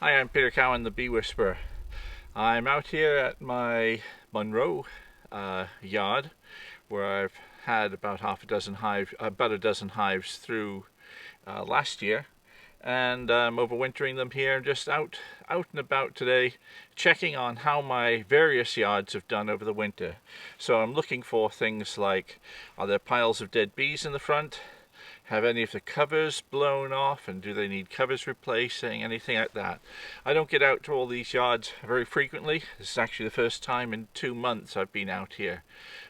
Hi, I'm Peter Cowan, the Bee Whisperer. I'm out here at my Monroe yard, where I've had about a dozen hives through last year, and I'm overwintering them here. And just out and about today, checking on how my various yards have done over the winter. So I'm looking for things like, are there piles of dead bees in the front? Have any of the covers blown off, and do they need covers replacing, anything like that? I don't get out to all these yards very frequently. This is actually the first time in 2 months I've been out here.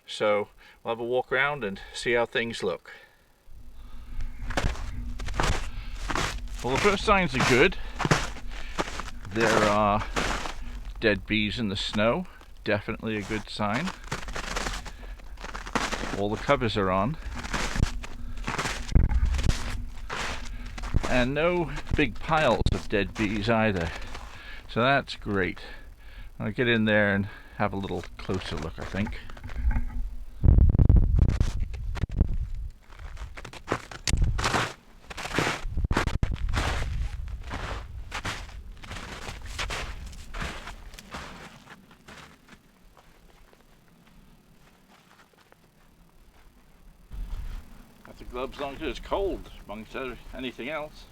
So we'll have a walk around and see how things look. Well, the first signs are good. There are dead bees in the snow, definitely a good sign. All the covers are on. And no big piles of dead bees either, so that's great. I'll get in there and have a little closer look, I think. Got the gloves as long as it's cold, amongst anything else.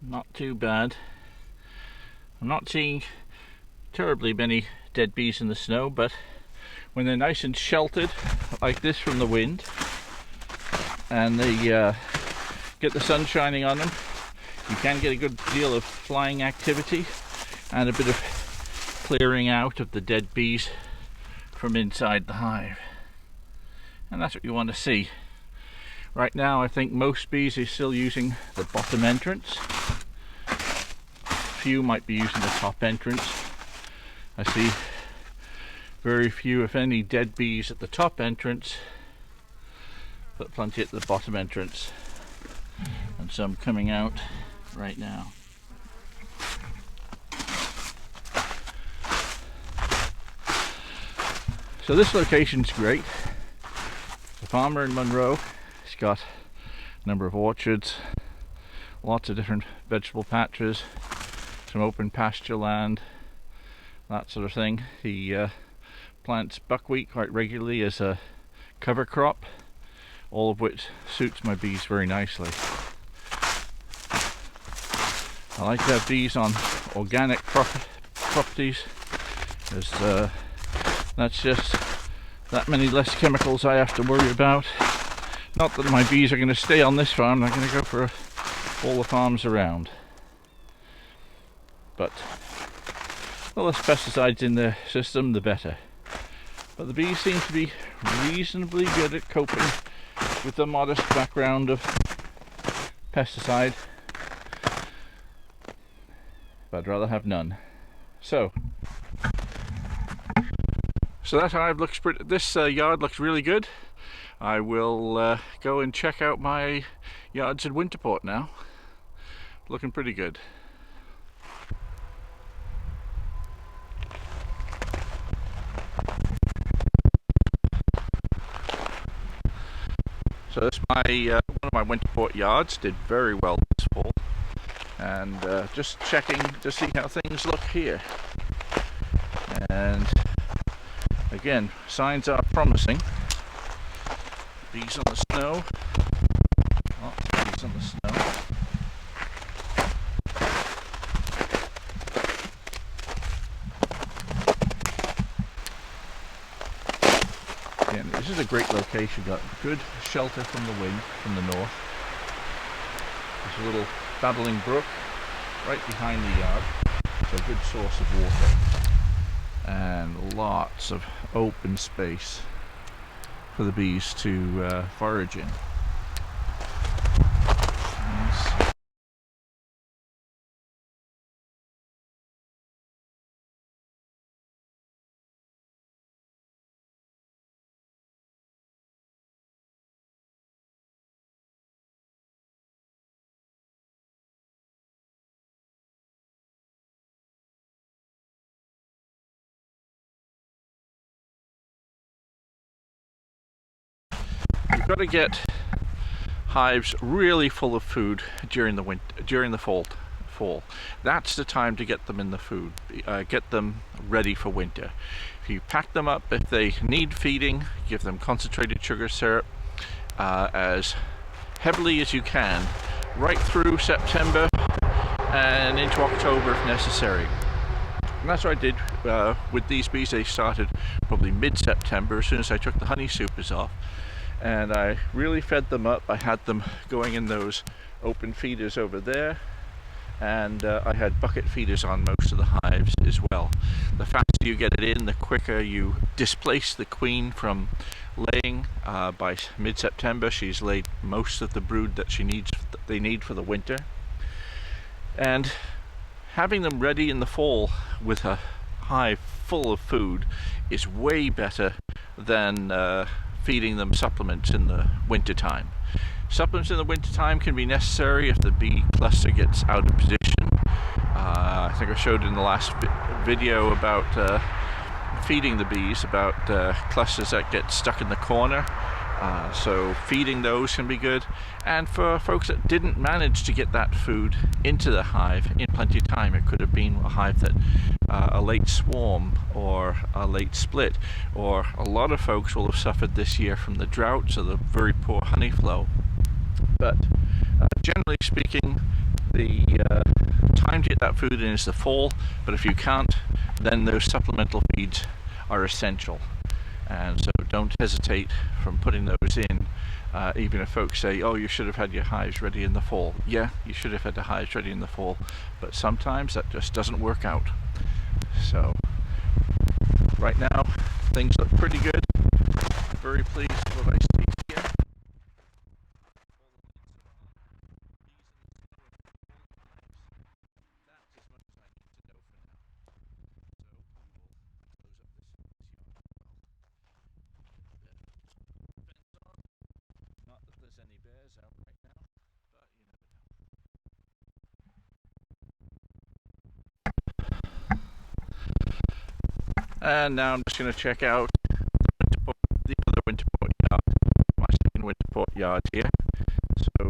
Not too bad. I'm not seeing terribly many dead bees in the snow, but when they're nice and sheltered like this from the wind, and they get the sun shining on them, you can get a good deal of flying activity and a bit of clearing out of the dead bees from inside the hive. And that's what you want to see. Right now I think most bees are still using the bottom entrance. Few might be using the top entrance. I see very few, if any, dead bees at the top entrance, but plenty at the bottom entrance, and some coming out right now. So this location's great. The farmer in Monroe, he's got a number of orchards, lots of different vegetable patches, some open pasture land, that sort of thing. He plants buckwheat quite regularly as a cover crop, all of which suits my bees very nicely. I like to have bees on organic properties, as that's just that many less chemicals I have to worry about. Not that my bees are going to stay on this farm, they're going to go for all the farms around. But the less pesticides in the system, the better. But the bees seem to be reasonably good at coping with the modest background of pesticide. But I'd rather have none. So that hive looks pretty. This yard looks really good. I will go and check out my yards in Winterport now. Looking pretty good. So this is one of my Winterport yards. Did very well this fall, and just checking to see how things look here. And again, signs are promising. Bees on the snow. Lots of bees on the snow. Again, this is a great location. Got good shelter from the wind from the north. There's a little babbling brook right behind the yard, so a good source of water. And lots of open space for the bees to forage in. Nice. You've got to get hives really full of food during the fall. That's the time to get them in the food, get them ready for winter. If you pack them up, if they need feeding, give them concentrated sugar syrup as heavily as you can, right through September and into October if necessary. And that's what I did with these bees. They started probably mid-September, as soon as I took the honey supers off. And I really fed them up. I had them going in those open feeders over there, and I had bucket feeders on most of the hives as well. The faster you get it in, the quicker you displace the queen from laying. By mid-September she's laid most of the brood that they need for the winter. And having them ready in the fall with a hive full of food is way better than feeding them supplements in the winter time. Supplements in the winter time can be necessary if the bee cluster gets out of position. I think I showed in the last video about feeding the bees, about clusters that get stuck in the corner. So feeding those can be good. And for folks that didn't manage to get that food into the hive in plenty of time, it could have been a hive that a late swarm or a late split, or a lot of folks will have suffered this year from the droughts or the very poor honey flow. But generally speaking, the time to get that food in is the fall, but if you can't, then those supplemental feeds are essential. And so don't hesitate from putting those in, even if folks say, oh, you should have had your hives ready in the fall. Yeah, you should have had the hives ready in the fall, but sometimes that just doesn't work out. So right now things look pretty good. I'm very pleased with what I see here. Not that there's any bears out right now, but you never know. And now I'm just going to check out the other winter port yard, my second winter port yard here. So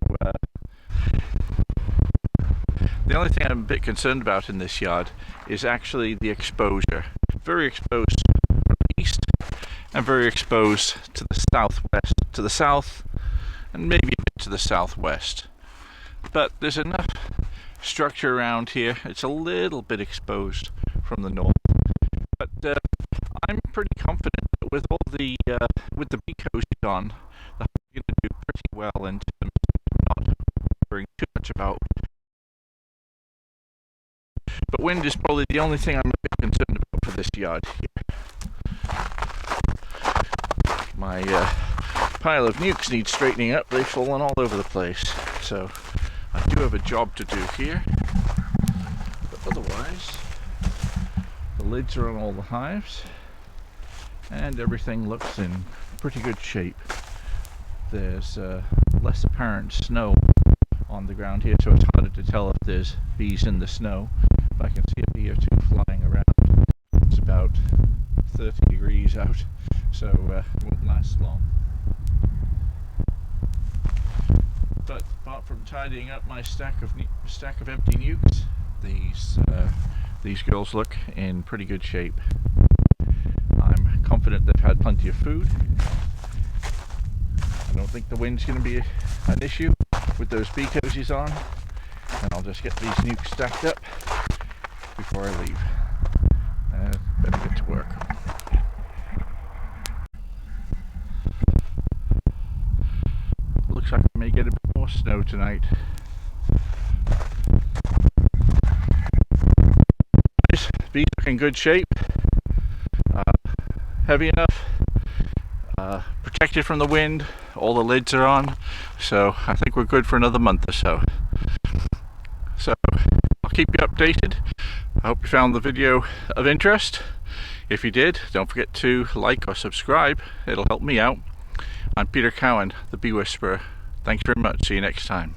the only thing I'm a bit concerned about in this yard is actually the exposure. Very exposed from the east and very exposed to the southwest, to the south, and maybe a bit to the southwest. But there's enough structure around here. It's a little bit exposed from the north. But I'm pretty confident that with all the with the bee cozies on, the hive are going to do pretty well in terms of not worrying too much about wind. But wind is probably the only thing I'm a bit concerned about for this yard here. My pile of nukes needs straightening up. They've fallen all over the place. So I do have a job to do here. But otherwise, the lids are on all the hives and everything looks in pretty good shape. There's less apparent snow on the ground here, so it's harder to tell if there's bees in the snow. But I can see a bee or two flying around. It's about 30 degrees out, so it won't last long. but apart from tidying up my stack of empty nukes, these girls look in pretty good shape. I'm confident they've had plenty of food. I don't think the wind's going to be an issue with those bee cozies on, and I'll just get these nukes stacked up before I leave. Better get to work. Looks like I may get a bit more snow tonight. Bees look in good shape, heavy enough, protected from the wind, all the lids are on, so I think we're good for another month or so. So I'll keep you updated. I hope you found the video of interest. If you did, don't forget to like or subscribe, it'll help me out. I'm Peter Cowan, the Bee Whisperer. Thanks very much, see you next time.